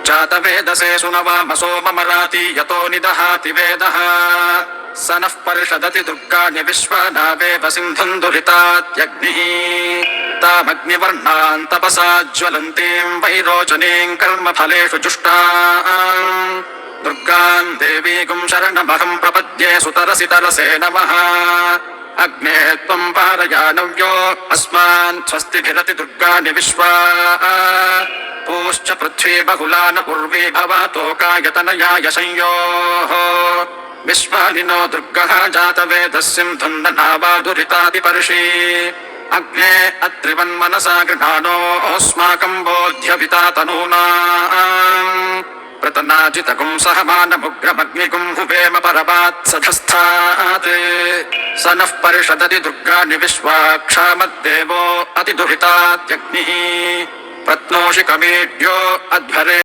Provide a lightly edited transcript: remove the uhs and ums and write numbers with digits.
जातवेदसे सुनवामसो ममराति यतो निदहाति वेदः स नः परिषदति दुर्गाणि विश्वनावेव सिन्धुम् दुरितात्यग्निः तामग्निवर्णाम् तपसा ज्वलन्तीम् वैरोचनीम् कर्मफलेषु जुष्टाम् दुर्गाम् देवीकुम् शरणमहम् प्रपद्ये सुतरसि तरसे नमः अग्ने त्वम् पारयानव्यो अस्मान् स्वस्तिभिरति दुर्गाणि विश्वा पूश्च पृथ्वी बहुला न पूर्वी भवतोकायतनयाय संयोः विश्वालिनो दुर्गः जातवेदः सिन्धुम् नावादुरितादिपर्षि अग्ने अत्रिवन्मनसा गृहाणोऽस्माकम् बोध्यविता तनूनाम् प्रतनाजितकुम् सहमानमुग्रमग्निकुम् हुवेम परमात्सधस्थात् स नः परिषदति दुर्गाणि विश्वाक्षामद्देवो अतिदुहितात्यग्निः प्रत्नोषि कमेड्यो अध्वरे